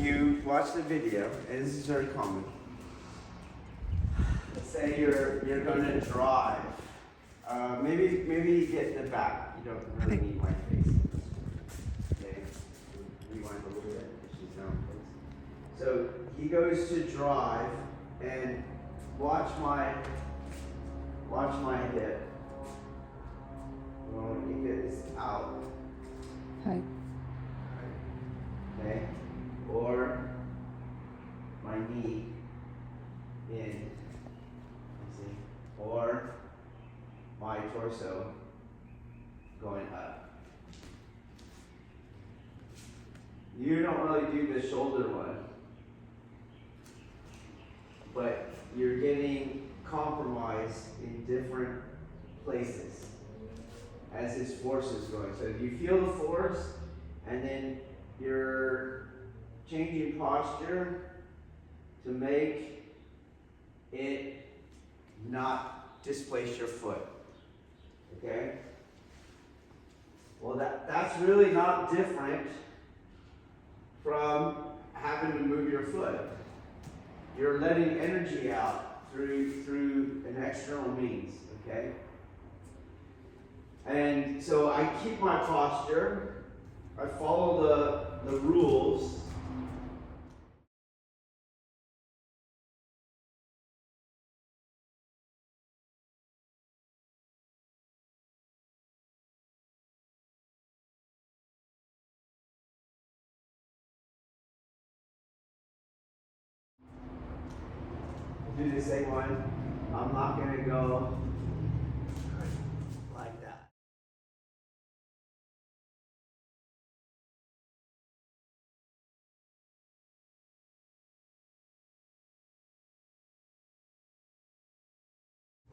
you watch the video, and this is very common. Let's say you're going to drive. Maybe get in the back. You don't really need my face. Okay. Rewind a little bit. She's down, please. So he goes to drive, and watch my hip. Well, let me get this out. Hi. Okay. Or my knee in. See? Or my torso going up. You don't really do the shoulder one, but you're getting compromised in different places as his force is going. So you feel the force, and then you're changing posture to make it not displace your foot. Okay? Well, that's really not different from having to move your foot. You're letting energy out through an external means. Okay? And so I keep my posture. I follow the rules. Do the same one. I'm not going to go like that.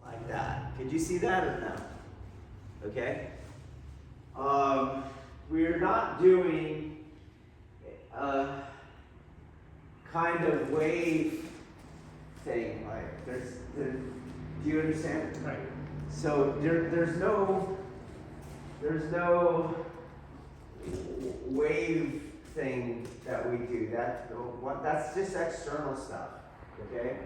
Like that. Could you see that or no? Okay. We're not doing a kind of wave thing. Like do you understand? Right. So there's no wave thing that we do. That's just external stuff. Okay.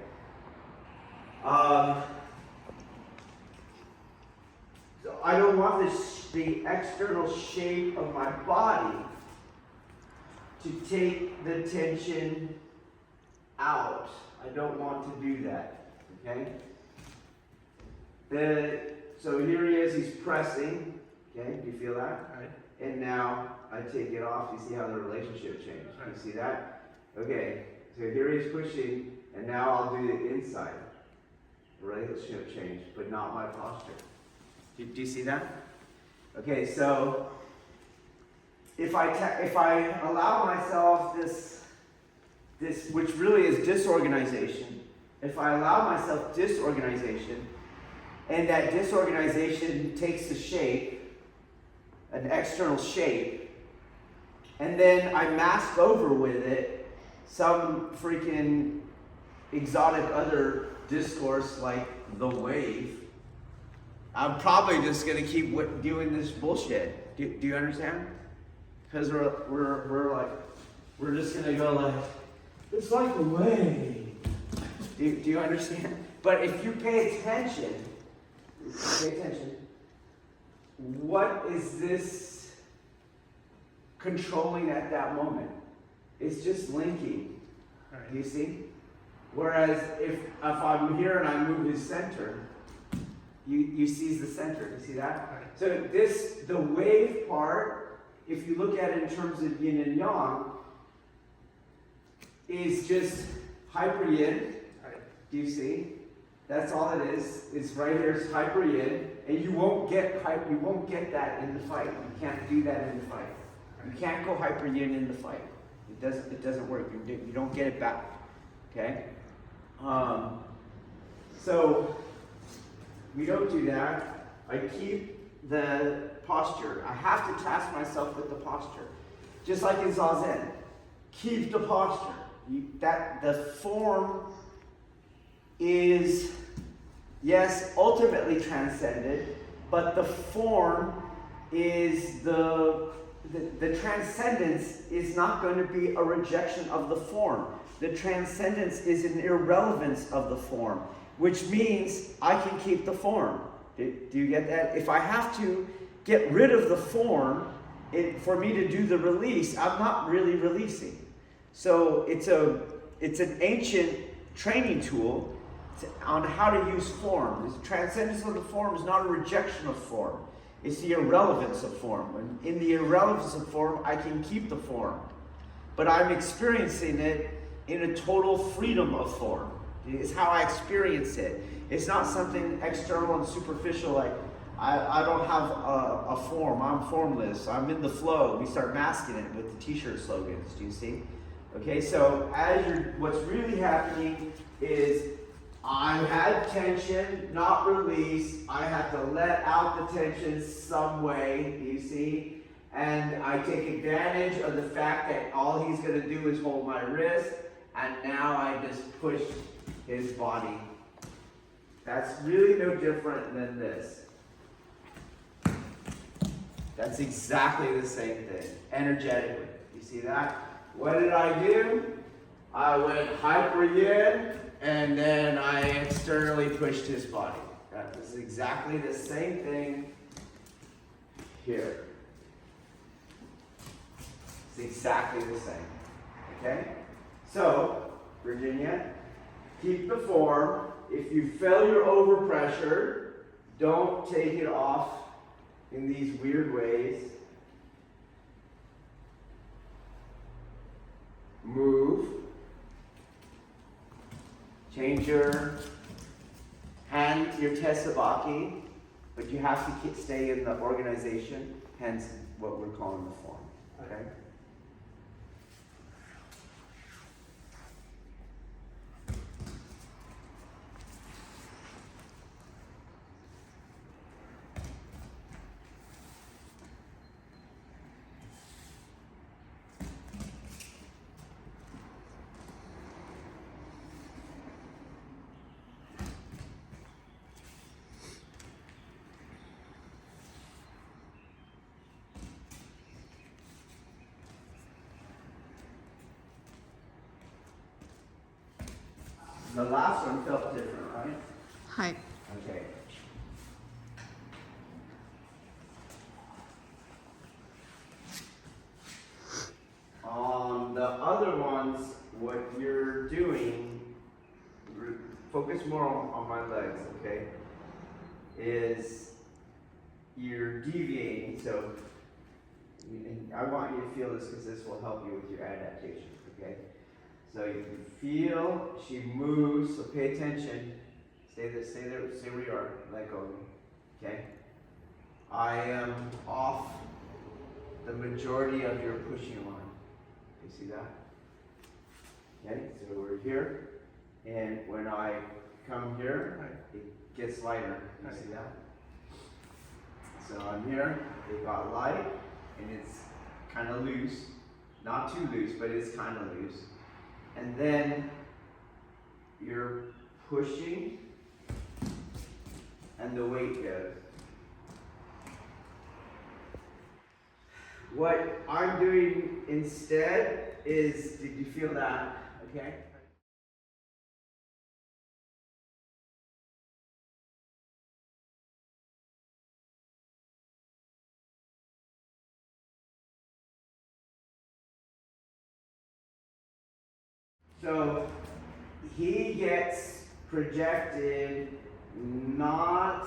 So I don't want the external shape of my body to take the tension out. I don't want to do that. Okay? So here he is, he's pressing. Okay, do you feel that? Right. And now I take it off. You see how the relationship changed. Right. You see that? Okay, so here he's pushing, and now I'll do the inside. The relationship changed, but not my posture. Do you see that? Okay, so if I allow myself this which really is disorganization, if I allow myself disorganization, and that disorganization takes the shape, an external shape, and then I mask over with it some freaking exotic other discourse like the wave, I'm probably just gonna keep doing this bullshit. Do you understand? Because we're just gonna go like, it's like a wave. Do you understand? But if you pay attention, what is this controlling at that moment? It's just linking. Right. Do you see? Whereas if I'm here and I move his center, you seize the center. You see that? Right. So the wave part, if you look at it in terms of yin and yang, is just hyper yin. Right. Do you see? That's all it is. It's right here. It's hyper yin, and you won't get that in the fight. You can't do that in the fight. You can't go hyper yin in the fight. It doesn't work. You don't get it back. Okay. So we don't do that. I keep the posture. I have to task myself with the posture, just like in Zazen. Keep the posture. The form is, yes, ultimately transcended, but the form is the the transcendence is not going to be a rejection of the form. The transcendence is an irrelevance of the form, which means I can keep the form. Do you get that? If I have to get rid of the form for me to do the release, I'm not really releasing. So it's an ancient training tool on how to use form. The transcendence of the form is not a rejection of form. It's the irrelevance of form. And in the irrelevance of form, I can keep the form. But I'm experiencing it in a total freedom of form. It's how I experience it. It's not something external and superficial like, I don't have a form, I'm formless, I'm in the flow. We start masking it with the t-shirt slogans, do you see? Okay, so what's really happening is I had tension, not release. I have to let out the tension some way, you see? And I take advantage of the fact that all he's going to do is hold my wrist, and now I just push his body. That's really no different than this. That's exactly the same thing, energetically. You see that? What did I do? I went hyper yin, and then I externally pushed his body. That was exactly the same thing here. It's exactly the same. Okay? So, Virginia, keep the form. If you feel you're overpressured, don't take it off in these weird ways. Move. Change your hand, your tesabaki, but you have to stay in the organization, hence what we're calling the form. Okay? The last one felt different, right? Hi. Okay. On the other ones, what you're doing, focus more on my legs, okay? Is you're deviating, so and I want you to feel this because this will help you with your adaptation, okay? So you can feel she moves, so pay attention. Stay there, stay where you are. Let go of me. Okay? I am off the majority of your pushing line. You see that? Okay, so we're here. And when I come here, it gets lighter. You see that? So I'm here, it got light, and it's kind of loose. Not too loose, but it's kind of loose. And then you're pushing, and the weight goes. What I'm doing instead is, did you feel that? Okay? So he gets projected not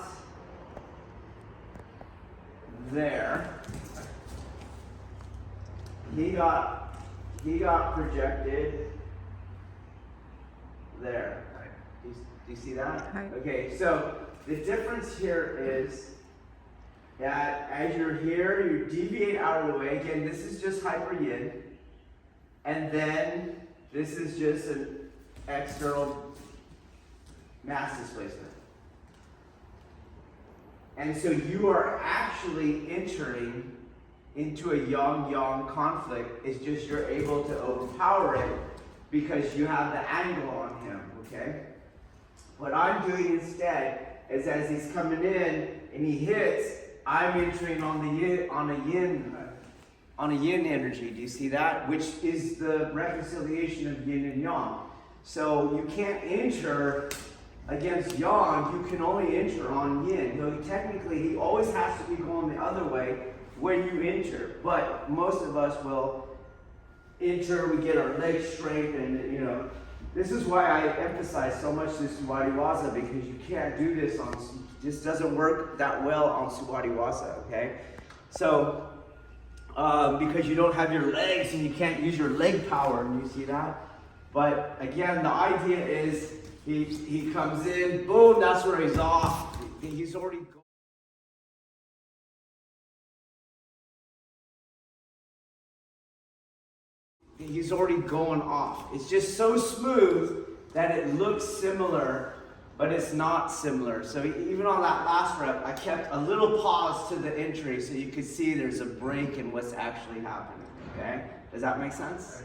there. He got projected there. Do you see that? Right. Okay, so the difference here is that as you're here, you deviate out of the way. Again, this is just hyper yin. And then this is just an external mass displacement. And so you are actually entering into a yang-yang conflict. It's just you're able to overpower it because you have the angle on him, okay? What I'm doing instead is as he's coming in and he hits, I'm entering on a yin on a yin energy. Do you see that? Which is the reconciliation of yin and yang. So you can't enter against yang, you can only enter on yin. Technically, he always has to be going the other way when you enter. But most of us will enter, we get our legs straight, and this is why I emphasize so much this Suwadiwaza, because you can't do this this doesn't work that well on Suwadiwaza, okay? So, because you don't have your legs and you can't use your leg power, and you see that? But again, the idea is he comes in, boom, that's where he's off. He's already gone. He's already going off. It's just so smooth that it looks similar, but it's not similar. So even on that last rep, I kept a little pause to the entry so you could see there's a break in what's actually happening, okay? Does that make sense?